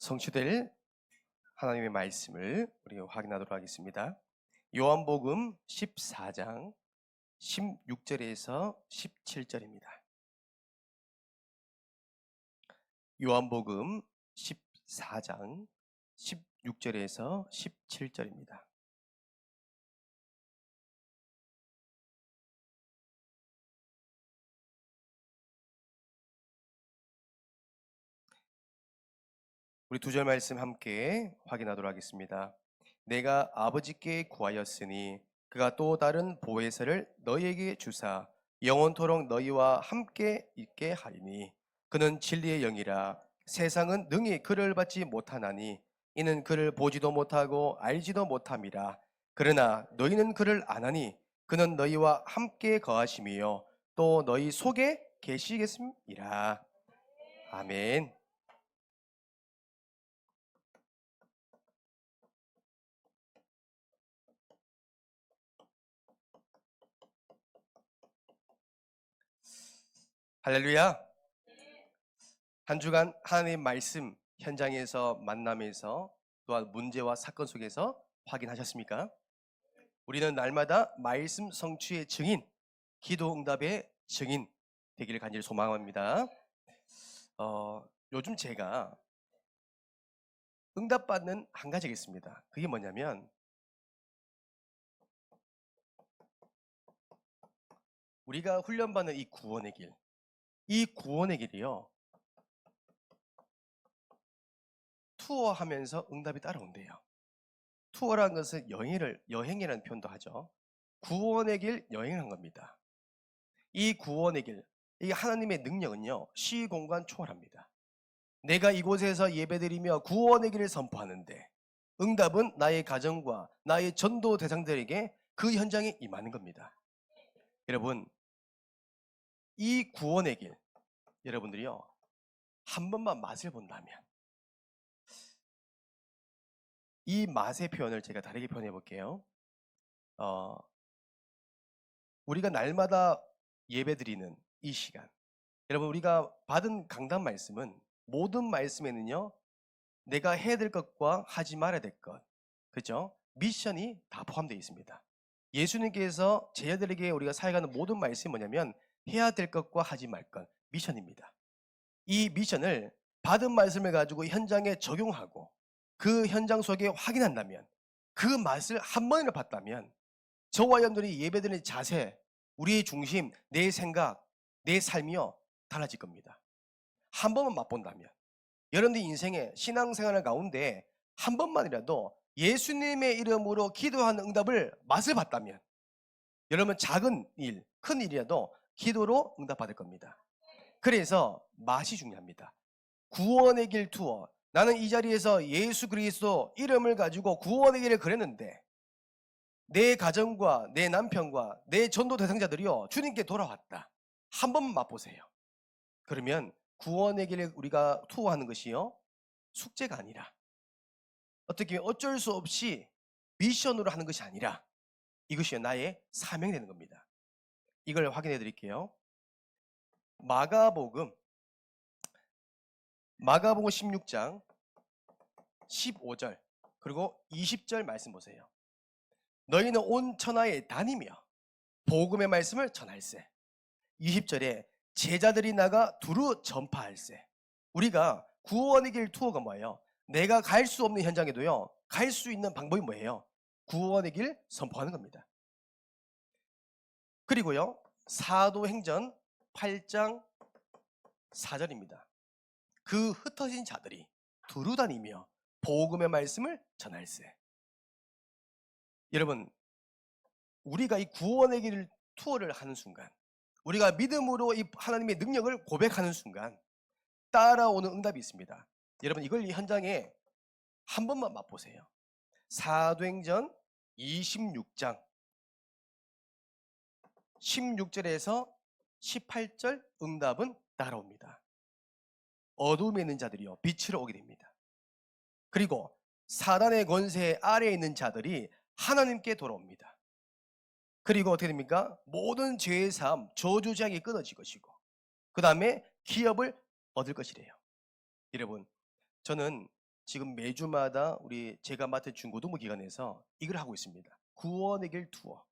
성취될 하나님의 말씀을 우리가 확인하도록 하겠습니다. 요한복음 14장 16절에서 17절입니다. 요한복음 14장 16절에서 17절입니다. 우리 두 절 말씀 함께 확인하도록 하겠습니다. 내가 아버지께 구하였으니 그가 또 다른 보혜사를 너희에게 주사 영원토록 너희와 함께 있게 하리니 그는 진리의 영이라. 세상은 능히 그를 받지 못하나니 이는 그를 보지도 못하고 알지도 못함이라. 그러나 너희는 그를 아나니 그는 너희와 함께 거하심이요 또 너희 속에 계시겠음이라. 아멘. 할렐루야. 한 주간 하나님의 말씀 현장에서 만남에서 또한 문제와 사건 속에서 확인하셨습니까? 우리는 날마다 말씀 성취의 증인, 기도 응답의 증인 되기를 간절히 소망합니다. 요즘 제가 응답받는 한 가지가 있습니다. 그게 뭐냐면 우리가 훈련받는 이 구원의 길, 이 구원의 길이요 투어하면서 응답이 따라온대요. 투어라는 것은 여행이라는 표현도 하죠. 구원의 길 여행한 겁니다. 이 구원의 길, 이 하나님의 능력은요 시공간 초월합니다. 내가 이곳에서 예배드리며 구원의 길을 선포하는데 응답은 나의 가정과 나의 전도 대상들에게 그 현장에 임하는 겁니다. 여러분, 이 구원의 길, 여러분들이요 한 번만 맛을 본다면, 이 맛의 표현을 제가 다르게 표현해 볼게요. 우리가 날마다 예배드리는 이 시간, 여러분 우리가 받은 강단 말씀은 모든 말씀에는요 내가 해야 될 것과 하지 말아야 될 것, 그죠? 미션이 다 포함되어 있습니다. 예수님께서 제자들에게 우리가 사역하는 모든 말씀이 뭐냐면 해야 될 것과 하지 말 것, 미션입니다. 이 미션을 받은 말씀을 가지고 현장에 적용하고 그 현장 속에 확인한다면, 그 맛을 한 번이나 봤다면 저와 여러분들이 예배드리는 자세, 우리의 중심, 내 생각, 내 삶이요 달라질 겁니다. 한 번만 맛본다면, 여러분들 인생의 신앙생활 가운데 한 번만이라도 예수님의 이름으로 기도하는 응답을 맛을 봤다면 여러분 작은 일, 큰 일이라도 기도로 응답받을 겁니다. 그래서 맛이 중요합니다. 구원의 길 투어, 나는 이 자리에서 예수 그리스도 이름을 가지고 구원의 길을 걸었는데 내 가정과 내 남편과 내 전도 대상자들이요 주님께 돌아왔다. 한 번만 맛보세요. 그러면 구원의 길을 우리가 투어하는 것이요 숙제가 아니라, 어떻게 어쩔 수 없이 미션으로 하는 것이 아니라 이것이 나의 사명이 되는 겁니다. 이걸 확인해 드릴게요. 마가복음 16장 15절 그리고 20절 말씀 보세요. 너희는 온 천하에 다니며 복음의 말씀을 전할세. 20절에 제자들이 나가 두루 전파할세. 우리가 구원의 길 투어가 뭐예요? 내가 갈 수 없는 현장에도요 갈 수 있는 방법이 뭐예요? 구원의 길 선포하는 겁니다. 그리고요 사도행전 8장 4절입니다. 그 흩어진 자들이 두루 다니며 복음의 말씀을 전할세. 여러분, 우리가 이 구원의 길 투어를 하는 순간, 우리가 믿음으로 이 하나님의 능력을 고백하는 순간 따라오는 응답이 있습니다. 여러분, 이걸 이 현장에 한 번만 맛보세요. 사도행전 26장 16절에서 18절 응답은 따라옵니다. 어둠에 있는 자들이요 빛으로 오게 됩니다. 그리고 사단의 권세 아래에 있는 자들이 하나님께 돌아옵니다. 그리고 어떻게 됩니까? 모든 죄의 삶, 저주제약이 끊어질 것이고 그 다음에 기업을 얻을 것이래요. 여러분, 저는 지금 매주마다 제가 맡은 중고등부 기관에서 이걸 하고 있습니다. 구원의 길 투어,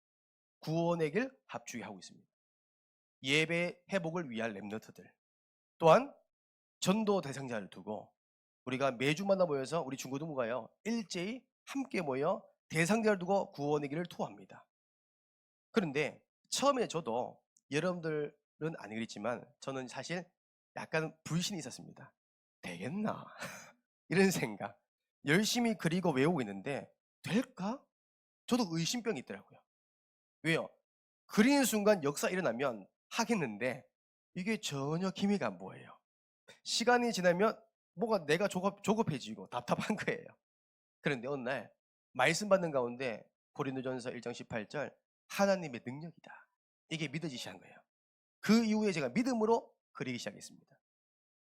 구원의 길 합주기 하고 있습니다. 예배 회복을 위한 렘넌트들, 또한 전도 대상자를 두고 우리가 매주마다 모여서 우리 중고등부가요 일제히 함께 모여 대상자를 두고 구원의 길을 투어합니다. 그런데 처음에 저도 여러분들은 아니겠지만 저는 사실 약간 불신이 있었습니다. 되겠나? 이런 생각. 열심히 그리고 외우고 있는데 될까? 저도 의심병이 있더라고요. 왜요? 그리는 순간 역사 일어나면 하겠는데 이게 전혀 기미가 안 보여요. 시간이 지나면 뭐가 내가 조급해지고 답답한 거예요. 그런데 어느 날 말씀 받는 가운데 고린도전서 1장 18절 하나님의 능력이다. 이게 믿어지기 시작한 거예요. 그 이후에 제가 믿음으로 그리기 시작했습니다.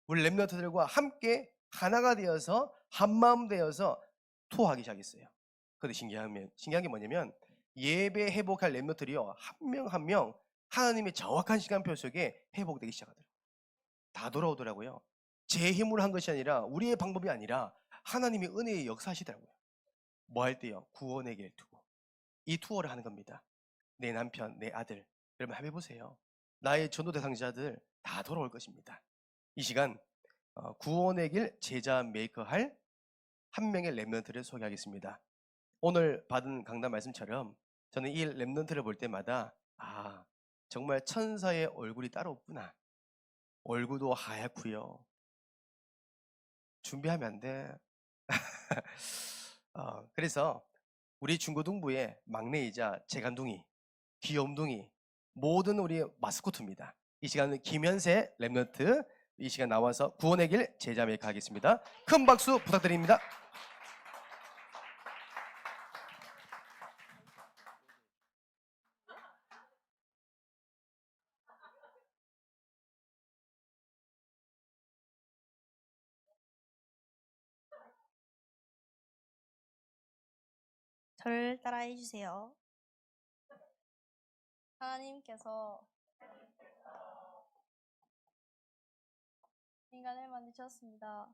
우리 렘넌트들과 함께 하나가 되어서 한마음 되어서 투어하기 시작했어요. 그런데 신기한 게 뭐냐면 예배 회복할 렘넌트들이요 한 명 한 명 하나님의 정확한 시간표 속에 회복되기 시작하더라고요. 다 돌아오더라고요. 제 힘으로 한 것이 아니라 우리의 방법이 아니라 하나님의 은혜의 역사하시더라고요. 뭐 할 때요? 구원의 길 두고 이 투어를 하는 겁니다. 내 남편, 내 아들, 여러분 한번 해보세요. 나의 전도 대상자들 다 돌아올 것입니다. 이 시간 구원의 길 제자 메이커할 한 명의 렘넌트를 소개하겠습니다. 오늘 받은 강단 말씀처럼 저는 이 렘넌트를 볼 때마다 정말 천사의 얼굴이 따로 없구나. 얼굴도 하얗고요. 준비하면 안 돼. 그래서 우리 중고등부의 막내이자 재간둥이, 귀염둥이, 모든 우리 마스코트입니다. 이 시간은 김현세 렘넌트 이 시간 나와서 구원의 길 제자 메이커 하겠습니다. 큰 박수 부탁드립니다. 저를 따라해 주세요. 하나님께서 인간을 만드셨습니다.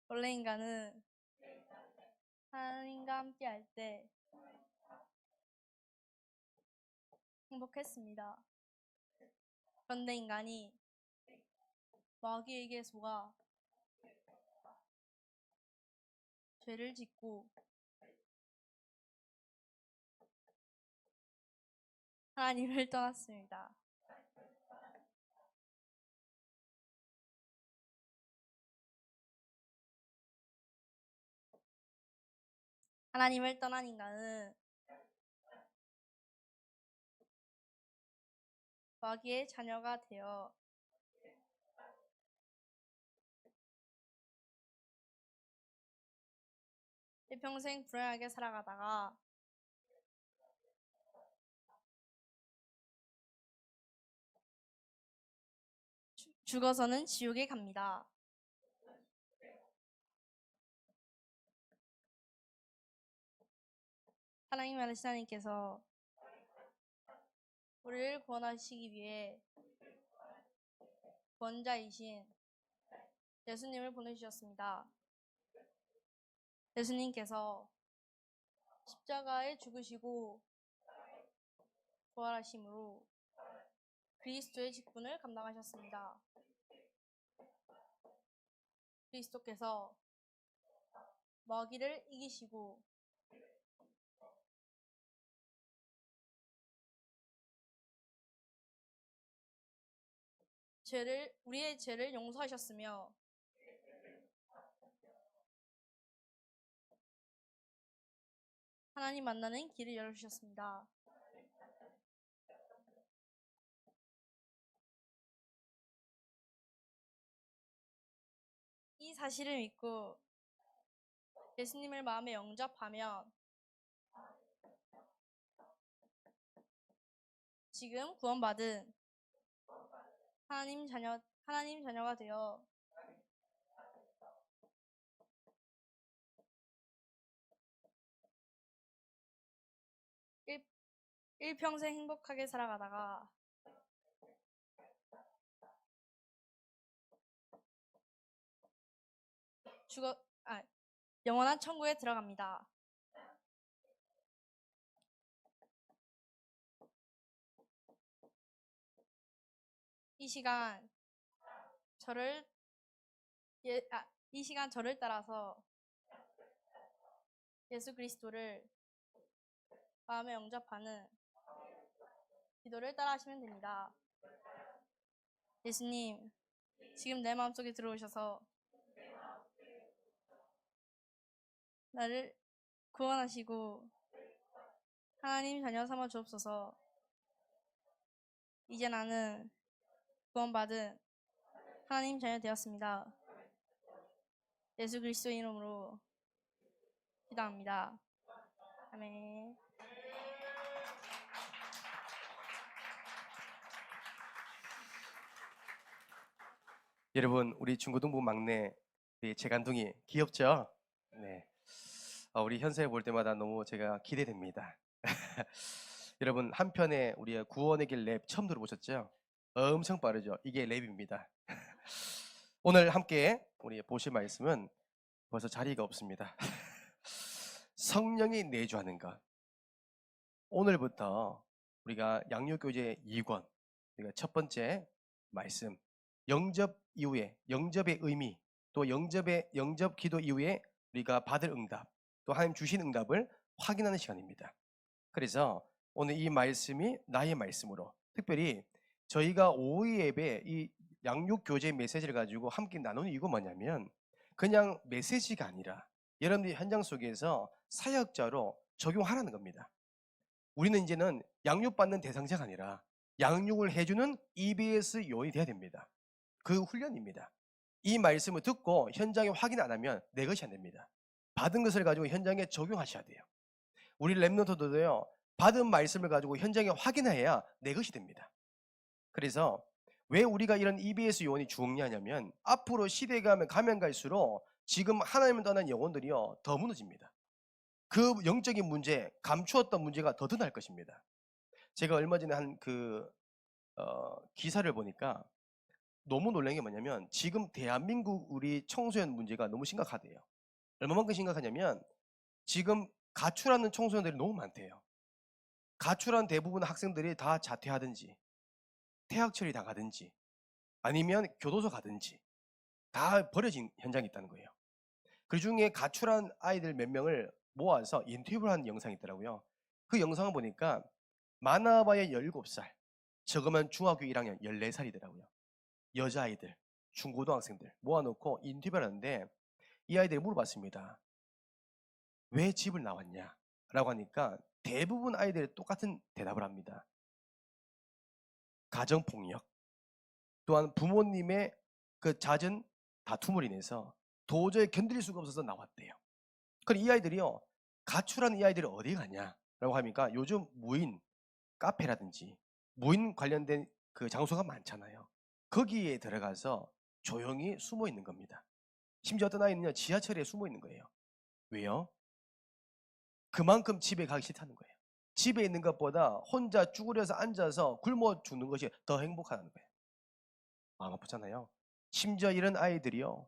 원래 인간은 하나님과 함께 할 때 행복했습니다. 그런데 인간이 마귀에게 속아 죄를 짓고 하나님을 떠났습니다. 하나님을 떠난 인간은 마귀의 자녀가 되어 일평생 불행하게 살아가다가 죽어서는 지옥에 갑니다. 하나님 하나님께서 우리를 구원하시기 위해 구원자이신 예수님을 보내주셨습니다. 예수님께서 십자가에 죽으시고 부활하심으로 그리스도의 직분을 감당하셨습니다. 그리스도께서 마귀를 이기시고 우리의 죄를 용서하셨으며 하나님 만나는 길을 열어주셨습니다. 이 사실을 믿고 예수님을 마음에 영접하면 지금 구원받은 하나님 자녀가 되어 일평생 행복하게 살아가다가 영원한 천국에 들어갑니다. 이 시간 저를 이 시간 저를 따라서 예수 그리스도를 마음에 영접하는 기도를 따라 하시면 됩니다. 예수님, 지금 내 마음속에 들어오셔서 나를 구원하시고 하나님 자녀 삼아 주옵소서. 이제 나는 구원받은 하나님 자녀 되었습니다. 예수 그리스도 이름으로 기도합니다. 아멘. 여러분, 우리 중고등부 막내 우리 재간둥이 귀엽죠? 네. 우리 현세 볼 때마다 너무 제가 기대됩니다. 여러분, 한편에 우리의 구원의 길 랩 처음 들어보셨죠? 엄청 빠르죠? 이게 랩입니다. 오늘 함께 우리 보실 말씀은 벌써 자리가 없습니다. 성령이 내주하는 것. 오늘부터 우리가 양육교제 2권, 우리가 첫 번째 말씀, 영접 이후에 영접의 의미, 또 영접 기도 이후에 우리가 받을 응답, 또 하나님 주신 응답을 확인하는 시간입니다. 그래서 오늘 이 말씀이 나의 말씀으로, 특별히 저희가 오후 예배 이 양육교제 메시지를 가지고 함께 나누는 이유가 뭐냐면, 그냥 메시지가 아니라 여러분들이 현장 속에서 사역자로 적용하라는 겁니다. 우리는 이제는 양육받는 대상자가 아니라 양육을 해주는 EBS 요원이 돼야 됩니다. 그 훈련입니다. 이 말씀을 듣고 현장에 확인 안 하면 내 것이 안 됩니다. 받은 것을 가지고 현장에 적용하셔야 돼요. 우리 랩런터들도요, 받은 말씀을 가지고 현장에 확인해야 내 것이 됩니다. 그래서 왜 우리가 이런 EBS 요원이 중요하냐면, 앞으로 시대가 가면 갈수록 지금 하나님을 떠난 영혼들이요 더 무너집니다. 그 영적인 문제, 감추었던 문제가 더 드러날 것입니다. 제가 얼마 전에 한 기사를 보니까 너무 놀란 게 뭐냐면, 지금 대한민국 우리 청소년 문제가 너무 심각하대요. 얼마만큼 심각하냐면, 지금 가출하는 청소년들이 너무 많대요. 가출한 대부분 학생들이 다 자퇴하든지 퇴학 처리 당하든지 아니면 교도소 가든지 다 버려진 현장이 있다는 거예요. 그 중에 가출한 아이들 몇 명을 모아서 인터뷰를 한 영상이 있더라고요. 그 영상을 보니까 많아봐야 17살, 적으면 중학교 1학년 14살이더라고요. 여자아이들, 중고등학생들 모아놓고 인터뷰를 하는데, 이 아이들이 물어봤습니다. 왜 집을 나왔냐? 라고 하니까 대부분 아이들이 똑같은 대답을 합니다. 가정폭력, 또한 부모님의 그 잦은 다툼을 인해서 도저히 견딜 수가 없어서 나왔대요. 그럼 이 아이들이요, 가출한 이 아이들이 어디 가냐라고 하니까 요즘 무인 카페라든지 무인 관련된 그 장소가 많잖아요. 거기에 들어가서 조용히 숨어 있는 겁니다. 심지어 어떤 아이는요, 지하철에 숨어 있는 거예요. 왜요? 그만큼 집에 가기 싫다는 거예요. 집에 있는 것보다 혼자 쭈그려서 앉아서 굶어 죽는 것이 더 행복하다는 거예요. 마음 아프잖아요. 심지어 이런 아이들이요,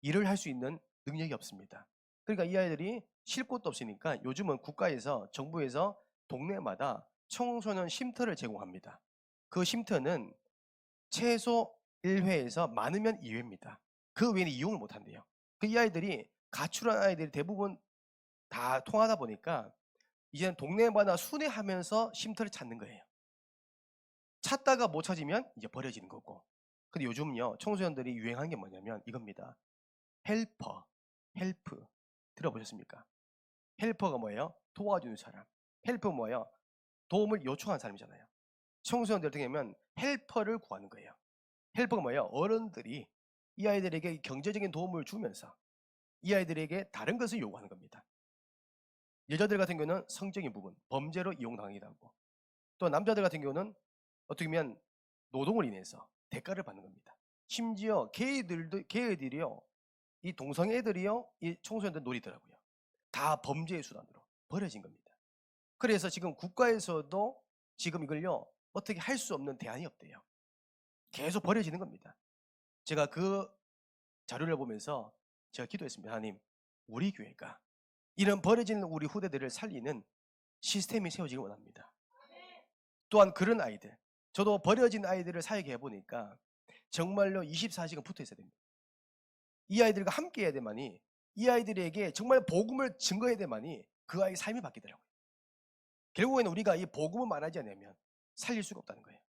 일을 할 수 있는 능력이 없습니다. 그러니까 이 아이들이 쉴 곳도 없으니까 요즘은 국가에서, 정부에서 동네마다 청소년 쉼터를 제공합니다. 그 쉼터는 최소 1회에서 많으면 2회입니다. 그 외에는 이용을 못 한대요. 이 아이들이, 가출한 아이들이 대부분 다 통하다 보니까 이제는 동네마다 순회하면서 쉼터를 찾는 거예요. 찾다가 못 찾으면 이제 버려지는 거고. 근데 요즘요, 청소년들이 유행한 게 뭐냐면 이겁니다. 헬퍼, 헬프. 들어보셨습니까? 헬퍼가 뭐예요? 도와주는 사람. 헬퍼 뭐예요? 도움을 요청하는 사람이잖아요. 청소년들 어떻게 하면 헬퍼를 구하는 거예요. 헬퍼가 뭐예요? 어른들이 이 아이들에게 경제적인 도움을 주면서 이 아이들에게 다른 것을 요구하는 겁니다. 여자들 같은 경우는 성적인 부분, 범죄로 이용당하기도 하고, 또 남자들 같은 경우는 어떻게 보면 노동을 인해서 대가를 받는 겁니다. 심지어 걔들이요, 이 동성애들이요, 이 청소년들 노리더라고요. 다 범죄의 수단으로 버려진 겁니다. 그래서 지금 국가에서도 지금 이걸요, 어떻게 할 수 없는 대안이 없대요. 계속 버려지는 겁니다. 제가 그 자료를 보면서 제가 기도했습니다. 하나님, 우리 교회가 이런 버려지는 우리 후대들을 살리는 시스템이 세워지길 원합니다. 또한 그런 아이들, 저도 버려진 아이들을 사역해 보니까 정말로 24시간 붙어 있어야 됩니다. 이 아이들과 함께 해야 되만이, 이 아이들에게 정말 복음을 증거해야 되만이 그 아이 삶이 바뀌더라고요. 결국에는 우리가 이 복음을 말하지 않으면 살릴 수가 없다는 거예요.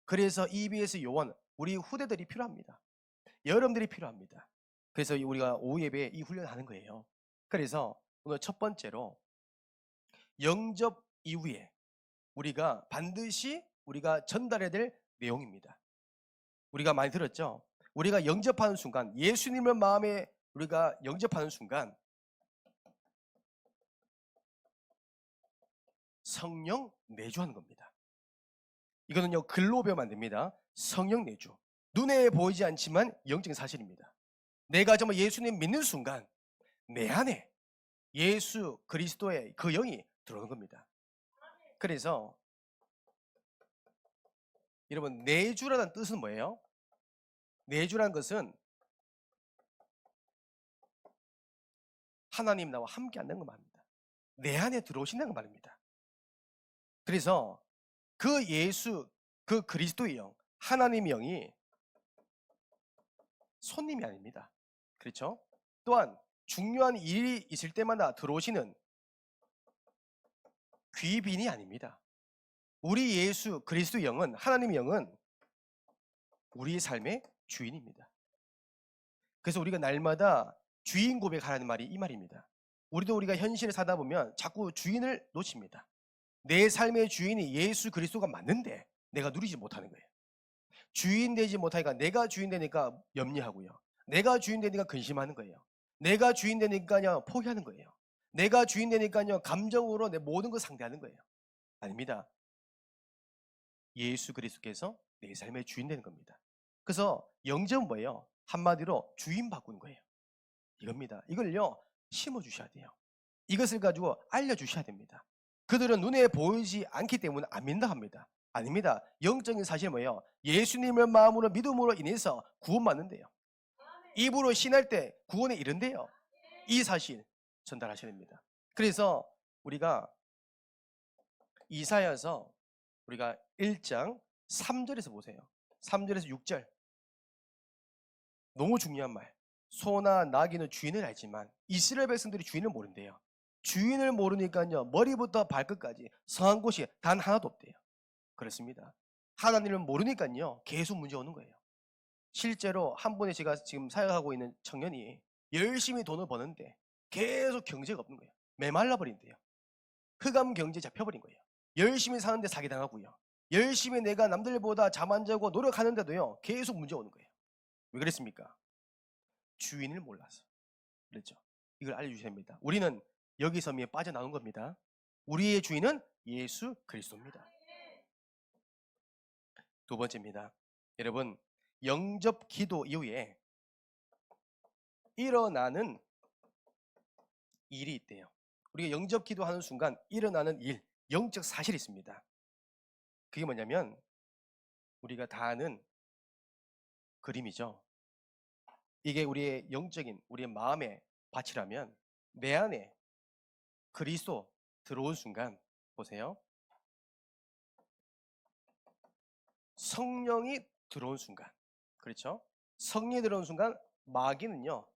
그래서 EBS 요원, 우리 후대들이 필요합니다. 여러분들이 필요합니다. 그래서 우리가 오후 예배에 이 훈련을 하는 거예요. 그래서 오늘 첫 번째로 영접 이후에 우리가 반드시 우리가 전달해야 될 내용입니다. 우리가 많이 들었죠? 우리가 영접하는 순간, 예수님을 마음에 우리가 영접하는 순간 성령 내주하는 겁니다. 이거는요, 글로 배우면 안 됩니다. 성령 내주. 눈에 보이지 않지만 영적인 사실입니다. 내가 정말 예수님 믿는 순간 내 안에 예수 그리스도의 그 영이 들어오는 겁니다. 그래서 여러분, 내주라는 뜻은 뭐예요? 내주라는 것은 하나님 나와 함께 한다는 거 말입니다. 내 안에 들어오신다는 거 말입니다. 그래서 그 예수, 그 그리스도의 영, 하나님의 영이 손님이 아닙니다. 그렇죠? 또한 중요한 일이 있을 때마다 들어오시는 귀빈이 아닙니다. 우리 예수 그리스도의 영은, 하나님의 영은 우리의 삶의 주인입니다. 그래서 우리가 날마다 주인 고백하라는 말이 이 말입니다. 우리가 현실을 사다 보면 자꾸 주인을 놓칩니다. 내 삶의 주인이 예수 그리스도가 맞는데 내가 누리지 못하는 거예요. 주인 되지 못하니까, 내가 주인 되니까 염려하고요. 내가 주인 되니까 근심하는 거예요. 내가 주인 되니까요 포기하는 거예요. 내가 주인 되니까요 감정으로 내 모든 걸 상대하는 거예요. 아닙니다. 예수 그리스도께서 내 삶의 주인 되는 겁니다. 그래서 영접은 뭐예요? 한마디로 주인 바꾸는 거예요. 이겁니다. 이걸요 심어주셔야 돼요. 이것을 가지고 알려주셔야 됩니다. 그들은 눈에 보이지 않기 때문에 안 믿는다 합니다. 아닙니다. 영적인 사실은 뭐예요? 예수님을 마음으로 믿음으로 인해서 구원받는데요. 입으로 신할 때 구원에 이른대요. 이 사실 전달하셔야 됩니다. 그래서 우리가 이사야서 우리가 1장 3절에서 보세요. 3절에서 6절. 너무 중요한 말. 소나 나귀는 주인을 알지만 이스라엘 백성들이 주인을 모른대요. 주인을 모르니까요 머리부터 발끝까지 성한 곳이 단 하나도 없대요. 그렇습니다. 하나님을 모르니까요 계속 문제 오는 거예요. 실제로 한 분의 제가 지금 사역하고 있는 청년이 열심히 돈을 버는데 계속 경제가 없는 거예요. 메말라 버린대요. 흑암 경제에 잡혀버린 거예요. 열심히 사는데 사기당하고요. 열심히 내가 남들보다 잠 안 자고 노력하는데도요 계속 문제 오는 거예요. 왜 그랬습니까? 주인을 몰라서 그랬죠. 이걸 알려주셔야 됩니다. 우리는 여기서 빠져나온 겁니다. 우리의 주인은 예수 그리스도입니다. 두 번째입니다. 여러분, 영접 기도 이후에 일어나는 일이 있대요. 우리가 영접 기도하는 순간 일어나는 일, 영적 사실이 있습니다. 그게 뭐냐면 우리가 다 아는 그림이죠. 이게 우리의 영적인 우리의 마음의 밭이라면 내 안에 그리스도 들어온 순간 보세요. 성령이 들어온 순간, 그렇죠? 성령이 들어온 순간 마귀는요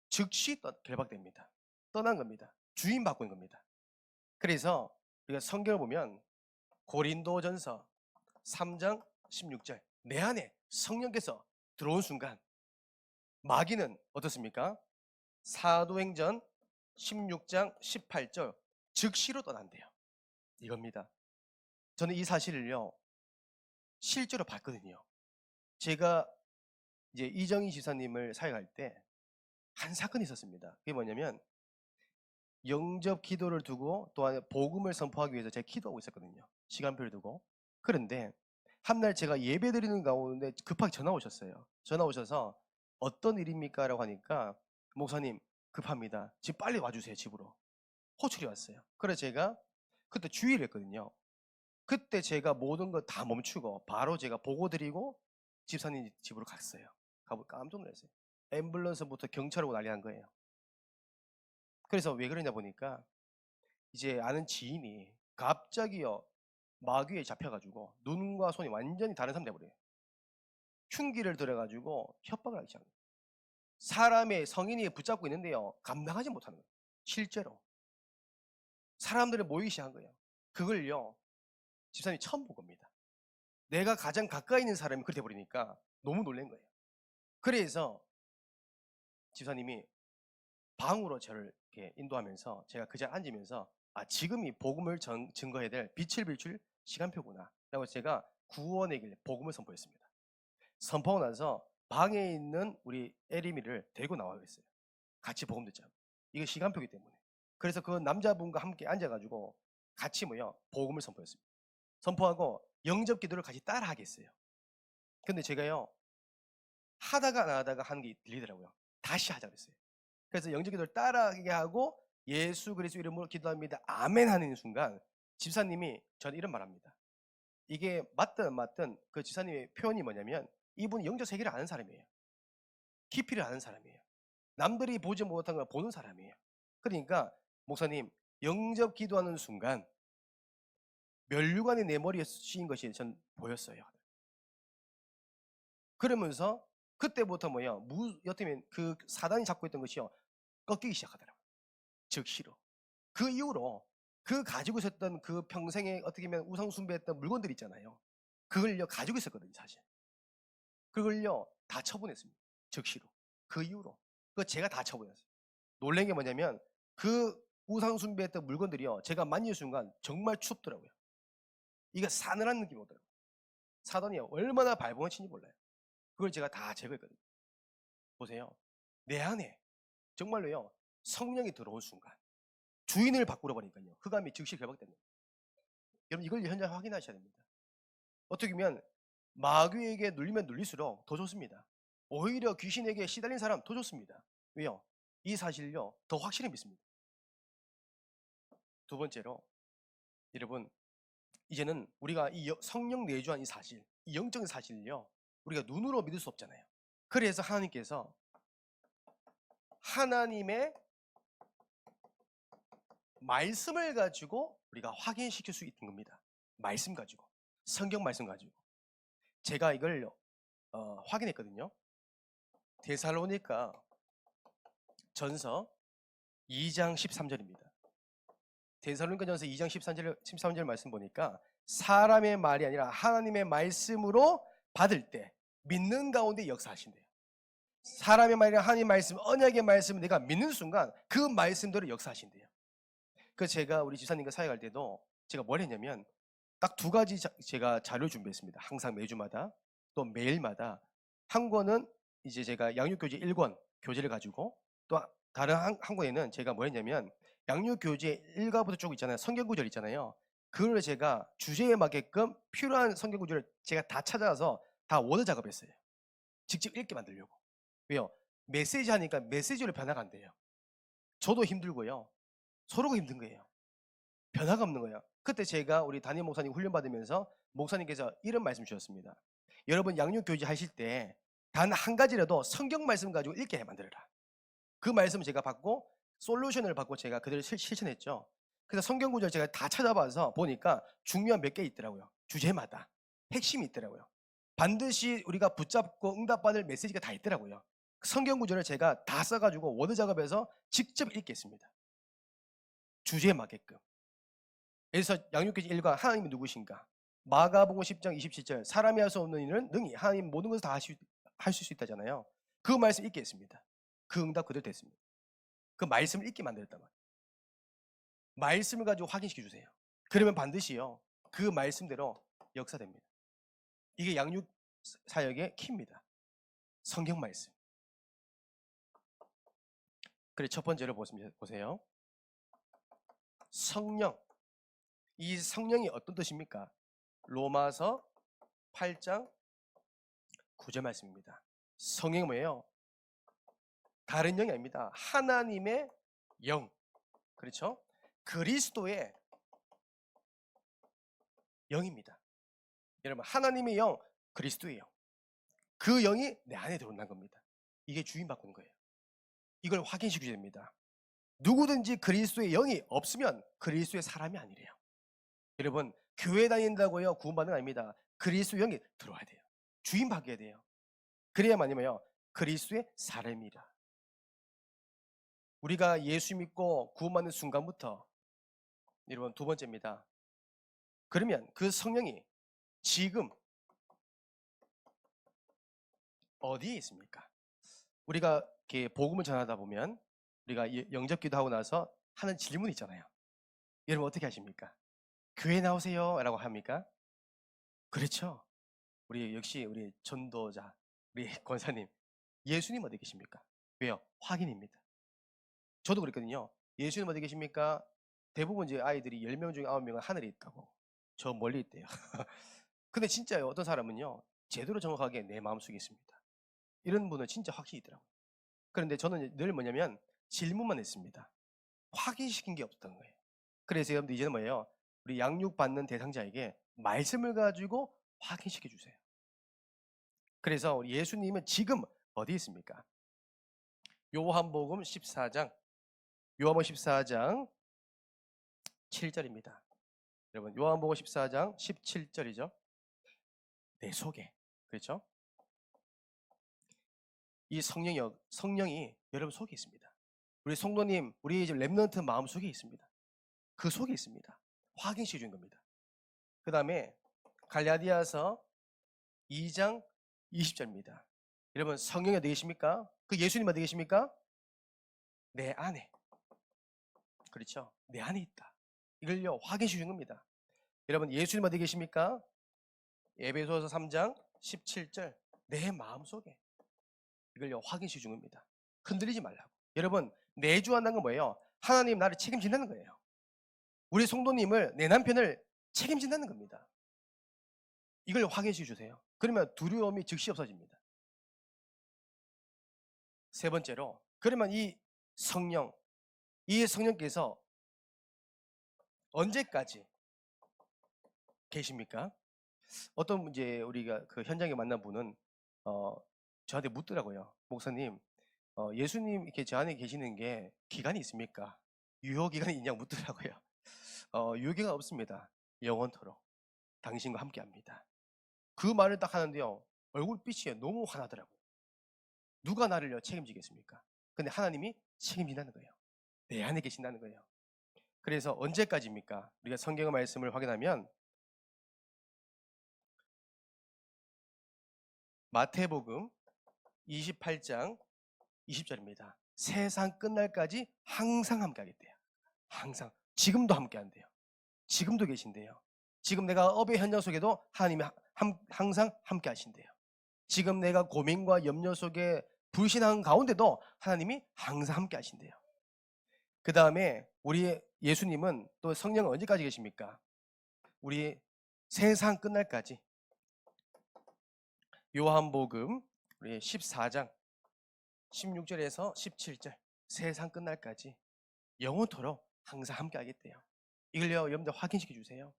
즉시 결박됩니다. 떠난 겁니다. 주인 바꾼 겁니다. 그래서 우리가 성경을 보면 고린도전서 3장 16절, 내 안에 성령께서 들어온 순간 마귀는 어떻습니까? 사도행전 16장 18절, 즉시로 떠난대요. 이겁니다. 저는 이 사실을요 실제로 봤거든요. 제가 이제 이정희 지사님을 사역할 때 한 사건이 있었습니다. 그게 뭐냐면 영접 기도를 두고 또한 복음을 선포하기 위해서 제가 기도하고 있었거든요. 시간표를 두고. 그런데 한날 제가 예배 드리는 가운데 급하게 전화 오셨어요. 전화 오셔서 어떤 일입니까? 라고 하니까 목사님 급합니다. 지금 빨리 와주세요. 집으로. 호출이 왔어요. 그래서 제가 그때 주의를 했거든요. 그때 제가 모든 거 다 멈추고 바로 제가 보고 드리고 집사님 집으로 갔어요. 가보 깜짝 놀랐어요. 앰뷸런스부터 경찰 오고 난리 난 거예요. 그래서 왜 그러냐 보니까 이제 아는 지인이 갑자기요 마귀에 잡혀가지고 눈과 손이 완전히 다른 사람 돼버려요. 흉기를 들어가지고 협박을 하기 시작합니다. 사람의 성인이 붙잡고 있는데요 감당하지 못하는 거예요. 실제로 사람들이 모이기 시작한 거예요. 그걸요 집사님이 처음 본 겁니다. 내가 가장 가까이 있는 사람이 그렇게 돼버리니까 너무 놀란 거예요. 그래서 집사님이 방으로 저를 이렇게 인도하면서 제가 그 자리에 앉으면서 지금이 복음을 증거해야 될 빛을 비출 시간표구나 라고 제가 구원의 길 복음을 선포했습니다. 선포하고 나서 방에 있는 우리 에리미를 데리고 나와야겠어요. 같이 복음 듣자. 이거 시간표기 때문에. 그래서 그 남자분과 함께 앉아가지고 같이 복음을 선포했습니다. 선포하고 영접 기도를 같이 따라 하겠어요. 근데 제가요 하다가 안 하다가 하는 게 들리더라고요. 다시 하자 그랬어요. 그래서 영접 기도를 따라하게 하고 예수 그리스도 이름으로 기도합니다. 아멘 하는 순간 집사님이 저는 이런 말합니다. 이게 맞든 안 맞든 그 집사님의 표현이 뭐냐면 이분이 영적 세계를 아는 사람이에요. 깊이를 아는 사람이에요. 남들이 보지 못한 걸 보는 사람이에요. 그러니까 목사님 영접 기도하는 순간 면류관이 내 머리에 씌인 것이 전 보였어요. 그러면서 그때부터 여태면 그 사단이 잡고 있던 것이요 꺾이기 시작하더라고요. 즉시로. 그 이후로 그 가지고 있었던 그 평생에 어떻게 보면 우상 숭배했던 물건들 있잖아요. 그걸요 가지고 있었거든요 사실. 그걸요 다 처분했습니다. 즉시로. 그 이후로. 그거 제가 다 처분했어요. 놀란 게 뭐냐면 그 우상 숭배했던 물건들이요 제가 만질 순간 정말 춥더라고요. 이게 싸늘한 느낌이 오더라고요. 사단이 얼마나 발버둥친지 몰라요. 그걸 제가 다 제거했거든요. 보세요. 내 안에 정말로요 성령이 들어온 순간 주인을 바꾸려 버리니까요 흑암이 즉시 결박되는 거예요. 여러분 이걸 현장 확인하셔야 됩니다. 어떻게 보면 마귀에게 눌리면 눌릴수록 더 좋습니다. 오히려 귀신에게 시달린 사람 더 좋습니다. 왜요? 이 사실을요 더 확실히 믿습니다. 두 번째로 여러분 이제는 우리가 이 성령 내주한 이 사실, 이 영적인 사실을요 우리가 눈으로 믿을 수 없잖아요. 그래서 하나님께서 하나님의 말씀을 가지고 우리가 확인시킬 수 있는 겁니다. 말씀 가지고, 성경 말씀 가지고. 제가 이걸 확인했거든요. 데살로니가 전서 2장 13절입니다. 데살로니가 전서 2장 13절 말씀 보니까 사람의 말이 아니라 하나님의 말씀으로 받을 때 믿는 가운데 역사하신대요. 사람의 말이나 하나님의 말씀, 언약의 말씀을 내가 믿는 순간 그 말씀대로 역사하신대요. 그 제가 우리 집사님과 사역할 때도 제가 뭘 했냐면 딱 두 가지 제가 자료를 준비했습니다. 항상 매주마다 또 매일마다 한 권은 이제 제가 양육교재 1권 교재를 가지고 또 다른 한 권에는 제가 뭐 했냐면 양육교재 1과부터 쭉 있잖아요. 성경구절 있잖아요. 그걸 제가 주제에 맞게끔 필요한 성경구절을 제가 다 찾아서 다 워드 작업했어요. 직접 읽게 만들려고. 왜요? 메시지 하니까 메시지로 변화가 안 돼요. 저도 힘들고요. 서로가 힘든 거예요. 변화가 없는 거예요. 그때 제가 우리 담임 목사님 훈련 받으면서 목사님께서 이런 말씀 주셨습니다. 여러분 양육교재 하실 때 단 한 가지라도 성경 말씀 가지고 읽게 만들어라. 그 말씀을 제가 받고 솔루션을 받고 제가 그대로 실천했죠. 그래서 성경 구절 제가 다 찾아봐서 보니까 중요한 몇 개 있더라고요. 주제마다 핵심이 있더라고요. 반드시 우리가 붙잡고 응답받을 메시지가 다 있더라고요. 성경 구절을 제가 다 써가지고 워드 작업해서 직접 읽겠습니다. 주제에 맞게끔. 그래서 양육교재 1과 하나님이 누구신가? 마가복음 10장 27절 사람이 할 수 없는 일은 능히 하나님 모든 것을 다 하실 수 있다잖아요. 그 말씀 읽게 했습니다. 그 응답 그대로 됐습니다. 그 말씀을 읽게 만들었단 말이에요. 말씀을 가지고 확인시켜 주세요. 그러면 반드시요 그 말씀대로 역사됩니다. 이게 양육 사역의 키입니다. 성경 말씀. 그래 첫 번째로 보세요. 성령. 이 성령이 어떤 뜻입니까? 로마서 8장 9절 말씀입니다. 성령이 뭐예요? 다른 영이 아닙니다. 하나님의 영. 그렇죠? 그리스도의 영입니다. 여러분 하나님의 영, 그리스도의 영. 그 영이 내 안에 들어온다는 겁니다. 이게 주인 바꾸는 거예요. 이걸 확인시켜줘야 됩니다. 누구든지 그리스도의 영이 없으면 그리스도의 사람이 아니래요. 여러분, 교회 다닌다고요 구원받는 거 아닙니다. 그리스도의 영이 들어와야 돼요. 주인 바뀌어야 돼요. 그래야만이면요 그리스도의 사람이라. 우리가 예수 믿고 구원받는 순간부터, 여러분, 두 번째입니다. 그러면 그 성령이 지금 어디에 있습니까? 우리가 이렇게 복음을 전하다 보면 우리가 영접기도 하고 나서 하는 질문이 있잖아요. 여러분 어떻게 하십니까? 교회 나오세요 라고 합니까? 그렇죠. 우리 역시 우리 전도자, 우리 권사님, 예수님 어디 계십니까? 왜요? 확인입니다. 저도 그랬거든요. 예수님 어디 계십니까? 대부분 이제 아이들이 10명 중에 9명은 하늘에 있다고, 저 멀리 있대요. 근데 진짜요, 어떤 사람은요 제대로 정확하게 내 마음속에 있습니다. 이런 분은 진짜 확실히 있더라고요. 그런데 저는 늘 뭐냐면 질문만 했습니다. 확인시킨 게 없던 거예요. 그래서 여러분들 이제는 뭐예요? 우리 양육받는 대상자에게 말씀을 가지고 확인시켜 주세요. 그래서 우리 예수님은 지금 어디 있습니까? 요한복음 14장, 요한복음 14장 7절입니다. 여러분, 요한복음 14장 17절이죠. 내 속에, 그렇죠? 이 성령이 여러분 속에 있습니다. 우리 성도님, 우리 이제 렘넌트 마음 속에 있습니다. 그 속에 있습니다. 확인시켜 주는 겁니다. 그 다음에 갈라디아서 2장 20절입니다. 여러분, 성령이 어디 계십니까? 그 예수님 어디 계십니까? 내 안에. 그렇죠? 내 안에 있다. 이걸요 확인시켜 주는 겁니다. 여러분, 예수님 어디 계십니까? 에베소서 3장 17절, 내 마음속에. 이걸요 확인시켜 주는 겁니다. 흔들리지 말라고. 여러분, 내주한다는 건 뭐예요? 하나님 나를 책임진다는 거예요. 우리 성도님을, 내 남편을 책임진다는 겁니다. 이걸 확인시켜 주세요. 그러면 두려움이 즉시 없어집니다. 세 번째로, 그러면 이 성령께서 언제까지 계십니까? 어떤 문제, 우리가 그 현장에 만난 분은 저한테 묻더라고요. 목사님, 예수님 이렇게 저 안에 계시는 게 기간이 있습니까? 유효 기간이 있냐고 묻더라고요. 유효 기간 없습니다. 영원토록 당신과 함께합니다. 그 말을 딱 하는데요, 얼굴빛이 너무 환하더라고요. 누가 나를요 책임지겠습니까? 근데 하나님이 책임진다는 거예요. 내 안에 계신다는 거예요. 그래서 언제까지입니까? 우리가 성경의 말씀을 확인하면 마태복음 28장 20절입니다. 세상 끝날까지 항상 함께 하겠대요. 항상. 지금도 함께 한대요. 지금도 계신대요. 지금 내가 업의 현장 속에도 하나님이 항상 함께 하신대요. 지금 내가 고민과 염려 속에 불신한 가운데도 하나님이 항상 함께 하신대요. 그 다음에 우리 예수님은, 또 성령은 언제까지 계십니까? 우리 세상 끝날까지. 요한복음 우리 14장 16절에서 17절, 세상 끝날까지 영원토록 항상 함께 하겠대요. 이걸요 여러분들 확인시켜 주세요.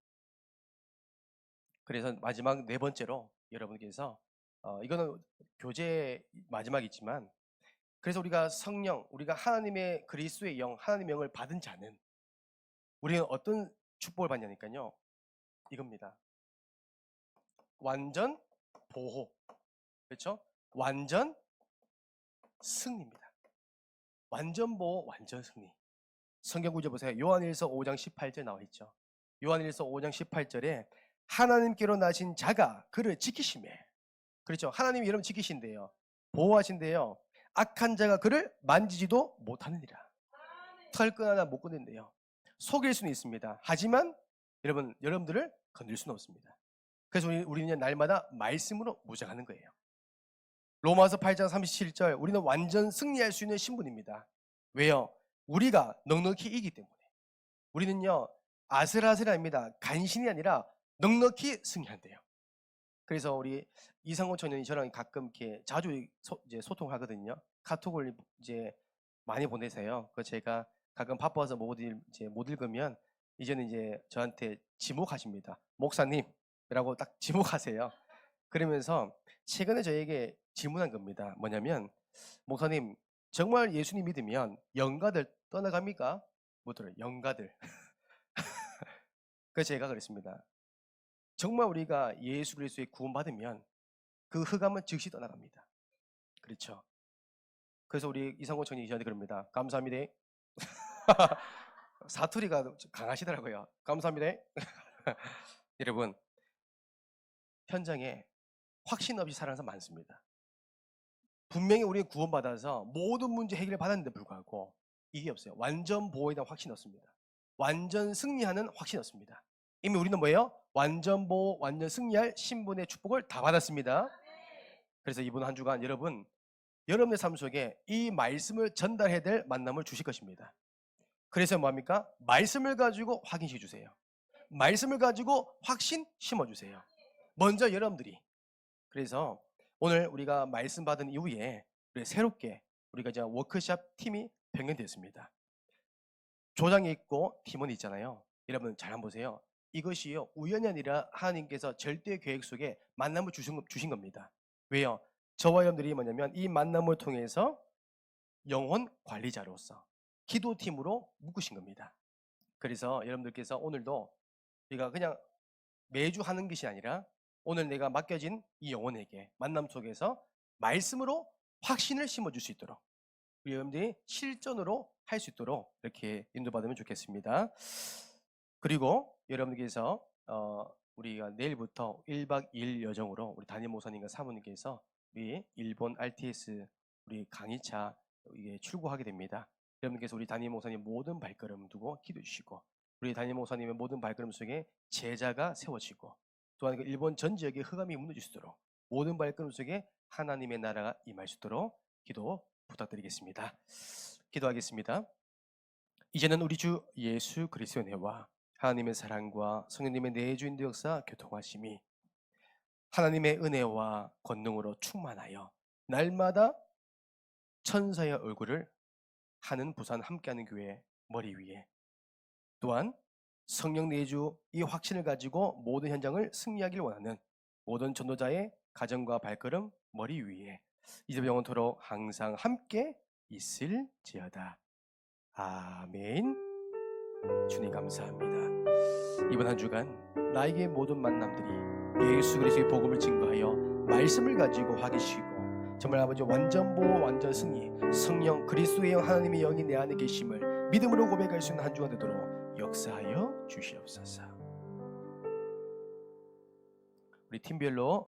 그래서 마지막 네 번째로 여러분께서 이거는 교재 마지막이지만, 그래서 우리가 성령, 우리가 하나님의 그리스도의 영, 하나님의 영을 받은 자는 우리는 어떤 축복을 받냐니까요, 이겁니다. 완전 보호, 그렇죠? 완전 승리입니다. 완전 보호, 완전 승리. 성경 구절 보세요. 요한일서 5장 18절 나와 있죠. 요한일서 5장 18절에 하나님께로 나신 자가 그를 지키심에, 그렇죠? 하나님이 여러분 지키신대요. 보호하신대요. 악한 자가 그를 만지지도 못하느니라. 털끈 하나 못 건든대요. 속일 수는 있습니다. 하지만 여러분들을 건들 수는 없습니다. 그래서 우리는 날마다 말씀으로 무장하는 거예요. 로마서 8장 37절, 우리는 완전 승리할 수 있는 신분입니다. 왜요? 우리가 넉넉히 이기기 때문에. 우리는요 아슬아슬합니다. 간신이 아니라 넉넉히 승리한대요. 그래서 우리 이상호 청년이 저랑 가끔 이렇게 자주 이제 소통하거든요. 카톡을 이제 많이 보내세요. 그 제가 가끔 바빠서 못 읽으면 이제는 이제 저한테 지목하십니다. 목사님이라고 딱 지목하세요. 그러면서 최근에 저에게 질문한 겁니다. 뭐냐면, 목사님, 정말 예수님 믿으면 영가들 떠나갑니까? 못 들어요. 영가들. 그래서 제가 그랬습니다. 정말 우리가 예수 그리스도의 구원받으면 그 흑암은 즉시 떠나갑니다. 그렇죠. 그래서 우리 이상호 청년이 저한테 그럽니다. 감사합니다. 사투리가 강하시더라고요. 감사합니다. 여러분, 현장에 확신 없이 살아가는 사람 많습니다. 분명히 우리는 구원받아서 모든 문제 해결을 받았는데 불구하고 이게 없어요. 완전 보호에 대한 확신이 없습니다. 완전 승리하는 확신이 없습니다. 이미 우리는 뭐예요? 완전 보호, 완전 승리할 신분의 축복을 다 받았습니다. 그래서 이번 한 주간 여러분의 삶 속에 이 말씀을 전달해야 될 만남을 주실 것입니다. 그래서 뭐합니까? 말씀을 가지고 확인시 주세요. 말씀을 가지고 확신 심어주세요. 먼저 여러분들이. 그래서 오늘 우리가 말씀 받은 이후에 새롭게 우리가 이제 워크숍 팀이 변경되었습니다. 조장이 있고 팀원이 있잖아요. 여러분 잘 한번 보세요. 이것이요 우연이 아니라 하나님께서 절대 계획 속에 만남을 주신 겁니다. 왜요? 저와 여러분들이 뭐냐면 이 만남을 통해서 영혼 관리자로서 기도팀으로 묶으신 겁니다. 그래서 여러분들께서 오늘도 우리가 그냥 매주 하는 것이 아니라 오늘 내가 맡겨진 이 영혼에게 만남 속에서 말씀으로 확신을 심어줄 수 있도록 우리 여러분들이 실전으로 할 수 있도록 이렇게 인도받으면 좋겠습니다. 그리고 여러분들께서 우리가 내일부터 1박 2일 여정으로 우리 담임 목사님과 사모님께서 우리 일본 RTS 우리 강의차 이게 출국하게 됩니다. 여러분께서 우리 담임 목사님 모든 발걸음 두고 기도해 주시고 우리 담임 목사님의 모든 발걸음 속에 제자가 세워지고 또한 그 일본 전 지역에 흑암이 무너지도록 모든 발걸음 속에 하나님의 나라가 임할 수 있도록 기도 부탁드리겠습니다. 기도하겠습니다. 이제는 우리 주 예수 그리스도의 은혜와 하나님의 사랑과 성령님의 내주인도 역사 교통하심이 하나님의 은혜와 권능으로 충만하여 날마다 천사의 얼굴을 하는 부산 함께하는 교회 머리 위에 또한 성령 내주 이 확신을 가지고 모든 현장을 승리하길 원하는 모든 전도자의 가정과 발걸음 머리 위에 이제 영원토록 항상 함께 있을지어다. 아멘. 주님 감사합니다. 이번 한 주간 나에게 모든 만남들이 예수 그리스도의 복음을 증거하여 말씀을 가지고 확인시키고 정말 아버지 완전 보호 완전 승리 성령 그리스도의 영 하나님의 영이 내 안에 계심을 믿음으로 고백할 수 있는 한 주가 되도록 역사하여 주시옵소서. 우리 팀별로